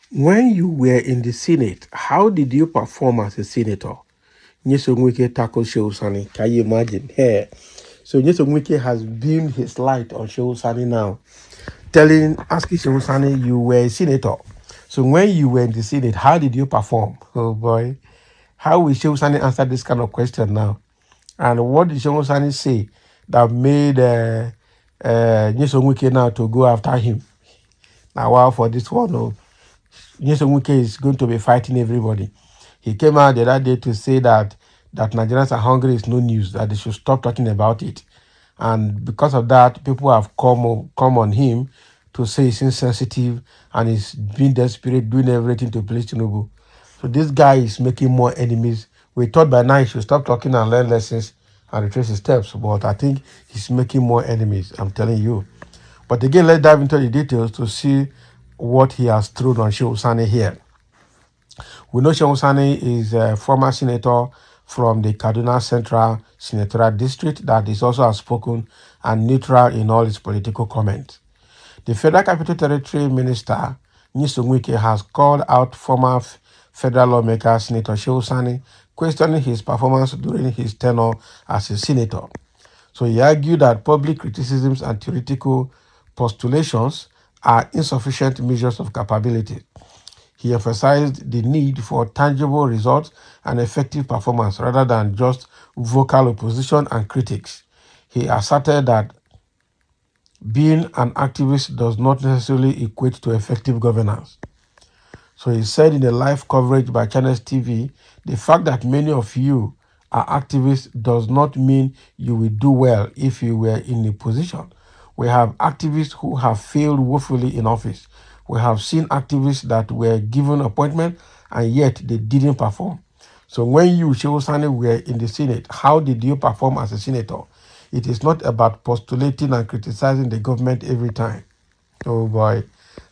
When you were in the Senate, how did you perform as a senator? Nyesom Wike tackled Shehu Sani. Can you imagine? Hey. So Nyesom Wike has beamed his light on Shehu Sani now, asking Shehu Sani, you were a senator. So when you were in the Senate, how did you perform? Oh boy. How will Shehu Sani answer this kind of question now? And what did Shehu Sani say that made Nyesom Wike now to go after him? Now, wow, for this one, oh, Nyesom Wike is going to be fighting everybody. He came out the other day to say that Nigerians are hungry is no news, that they should stop talking about it. And because of that, people have come on him to say he's insensitive and he's being desperate, doing everything to please Tinubu. So this guy is making more enemies. We thought by now he should stop talking and learn lessons and retrace his steps, but I think he's making more enemies, I'm telling you. But again, let's dive into the details to see what he has thrown on Shehu Sani here. We know Sani is a former senator from the Kaduna Central Senatorial District that is also outspoken and neutral in all his political comments. The Federal Capital Territory Minister, Nyesom Wike, has called out former federal lawmaker Senator Shehu Sani, questioning his performance during his tenure as a senator. So he argued that public criticisms and theoretical postulations are insufficient measures of capability. He emphasized the need for tangible results and effective performance rather than just vocal opposition and critics. He asserted that being an activist does not necessarily equate to effective governance. So he said in a live coverage by Channels TV, the fact that many of you are activists does not mean you will do well if you were in a position. We have activists who have failed woefully in office. We have seen activists that were given appointment and yet they didn't perform. So when you, Shehu Sani, were in the Senate, how did you perform as a senator? It is not about postulating and criticizing the government every time. Oh boy.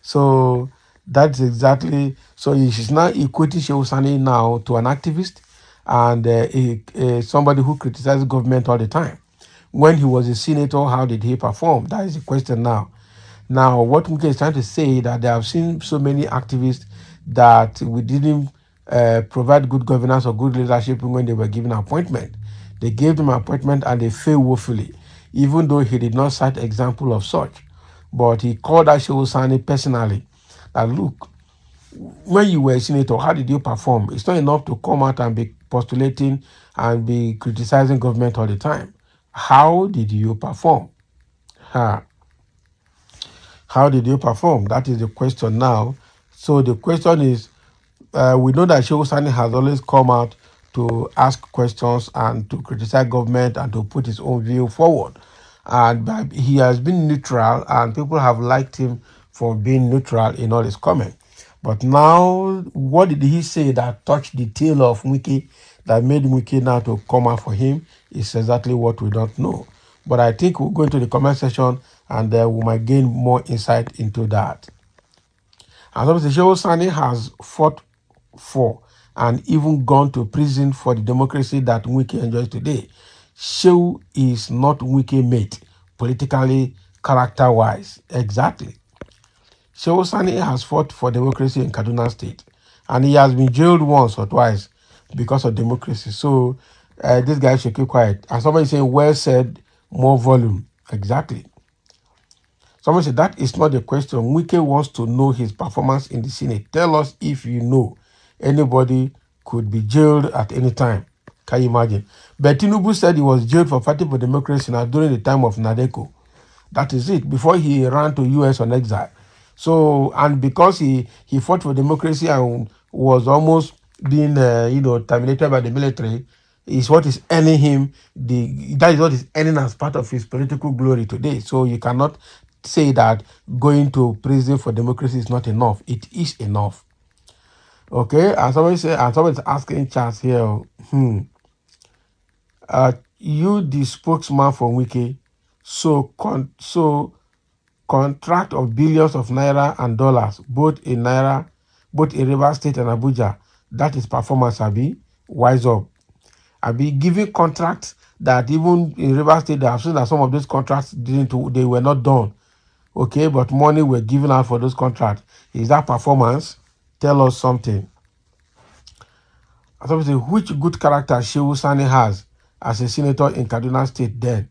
So that's exactly, so she's now equating Shehu Sani now to an activist and somebody who criticizes government all the time. When he was a senator, how did he perform? That is the question now. Now, what Mike is trying to say that they have seen so many activists that we didn't provide good governance or good leadership when they were given appointment. They gave them appointment and they failed woefully, even though he did not cite example of such. But he called out Shehu Sani personally that, look, when you were a senator, how did you perform? It's not enough to come out and be postulating and be criticizing government all the time. How did you perform? How did you perform? That is the question now. So the question is, we know that Shehu Sani has always come out to ask questions and to criticize government and to put his own view forward. And he has been neutral and people have liked him for being neutral in all his comments. But now, what did he say that touched the tail of Wike that made Wike now to come out for him is exactly what we don't know. But I think we'll go into the comment section and we might gain more insight into that. As obviously, Shehu Sani has fought for and even gone to prison for the democracy that Wike enjoys today. Shehu is not Wike mate, politically, character-wise. Exactly. Shehu Sani has fought for democracy in Kaduna State, and he has been jailed once or twice because of democracy. So this guy should keep quiet. And somebody saying, well said, more volume. Exactly. Someone said, that is not the question. Wike wants to know his performance in the Senate. Tell us if you know. Anybody could be jailed at any time. Can you imagine? But Tinubu said he was jailed for fighting for democracy now during the time of Nadeko. That is it, before he ran to US on exile. So, and because he fought for democracy and was almost being, terminated by the military, is what is earning him, that is what is earning as part of his political glory today. So you cannot say that going to prison for democracy is not enough. It is enough. Okay, and somebody's asking Charles here, you the spokesman for Wike, so contract of billions of naira and dollars, both in Rivers State and Abuja, that is performance, Abi. Wise up. Abi, giving contracts that even in Rivers State, they have seen that some of those contracts they were not done. Okay, but money were given out for those contracts. Is that performance? tell us something. Somebody say, which good character Shehu Sani has as a senator in Kaduna State then?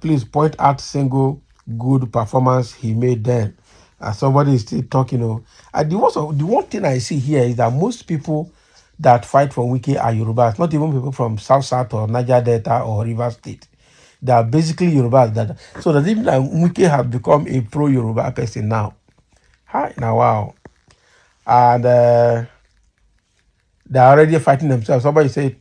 Please point out single good performance he made then. Somebody is still talking. And the one thing I see here is that most people that fight for Wike are Yorubas, not even people from South or Niger Delta or River State. They are basically Yorubas. So that even that Wike has become a pro-Yoruba person now. Hi, now wow. And they're already fighting themselves. Somebody say,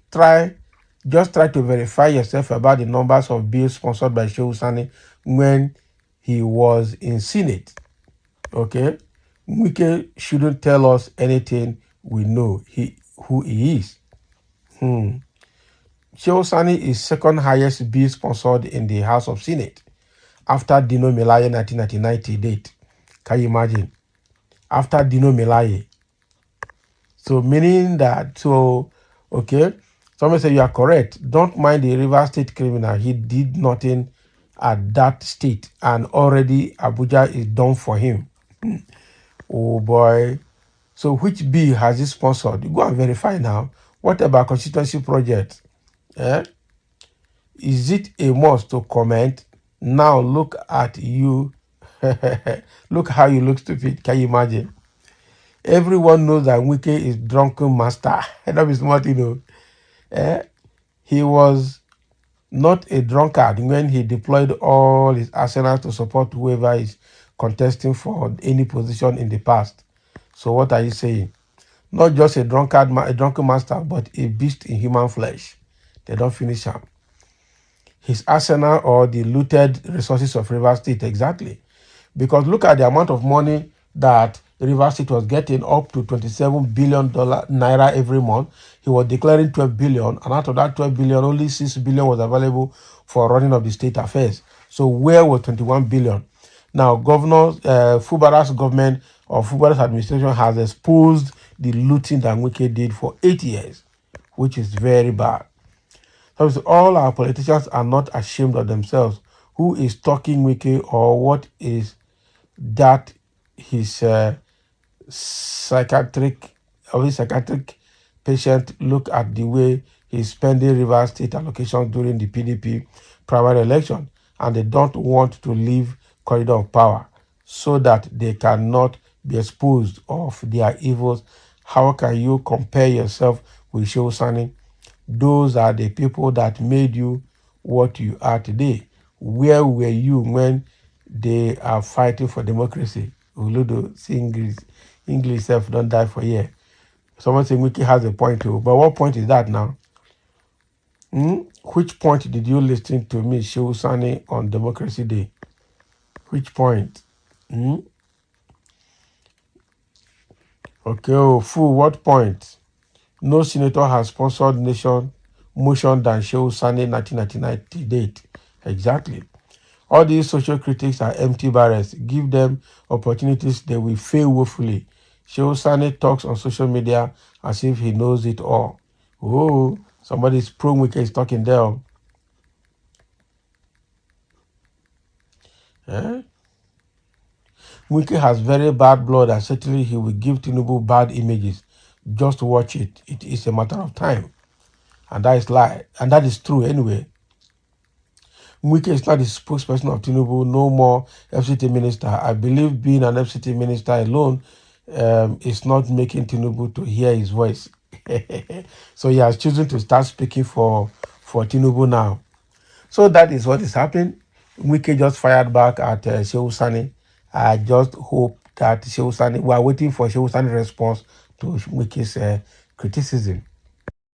just try to verify yourself about the numbers of bills sponsored by Shehu Sani when he was in Senate. Okay? Wike shouldn't tell us anything we know who he is. Shehu Sani is second highest bill sponsored in the House of Senate after Dino Melaye 1999 date. Can you imagine? After Dino Melaye. So meaning that, okay, somebody say you are correct. Don't mind the River State criminal. He did nothing at that state and already Abuja is done for him. Oh boy. So which bill has he sponsored? You go and verify now. What about constituency project? Is it a must to comment? Now look at you. Look how you look stupid. Can you imagine? Everyone knows that Wike is drunken master. That is what he was not a drunkard when he deployed all his arsenal to support whoever is contesting for any position in the past. So what are you saying? Not just a drunken master, but a beast in human flesh. They don't finish him. His arsenal or the looted resources of River State, exactly. Because look at the amount of money that River State was getting, up to $27 billion naira every month. He was declaring 12 billion, and out of that 12 billion, only 6 billion was available for running of the state affairs. So where was 21 billion? Now, Fubara's government or Fubara's administration has exposed the looting that Wike did for 8 years, which is very bad. So all our politicians are not ashamed of themselves. Who is talking Wike, or what is that his psychiatric patient look at the way he's spending River State allocations during the PDP primary election, and they don't want to leave corridor of power so that they cannot be exposed of their evils. How can you compare yourself with Shehu Sani? Those are the people that made you what you are today. Where were you when they are fighting for democracy? Uludo, see English self don't die for year. Someone saying Wiki has a point too. But what point is that now? Which point did you listen to me, Shehu Sani, on Democracy Day? Which point? Okay, fool, what point? No senator has sponsored motion than Shehu Sani 1999 date. Exactly. All these social critics are empty barrels. Give them opportunities, they will fail woefully. Shehu Sani talks on social media as if he knows it all. Oh, somebody's pro-Wike is talking there. Wike has very bad blood, and certainly he will give Tinubu bad images. Just watch it. It is a matter of time. And that is lie. And that is true anyway. Wike is not the spokesperson of Tinubu, no more FCT minister. I believe being an FCT minister alone is not making Tinubu to hear his voice. So he has chosen to start speaking for Tinubu now. So that is what is happening. Wike just fired back at Shehu Sani. I just hope that Shehu Sani, we are waiting for Shehu Sani's response to Wike's criticism.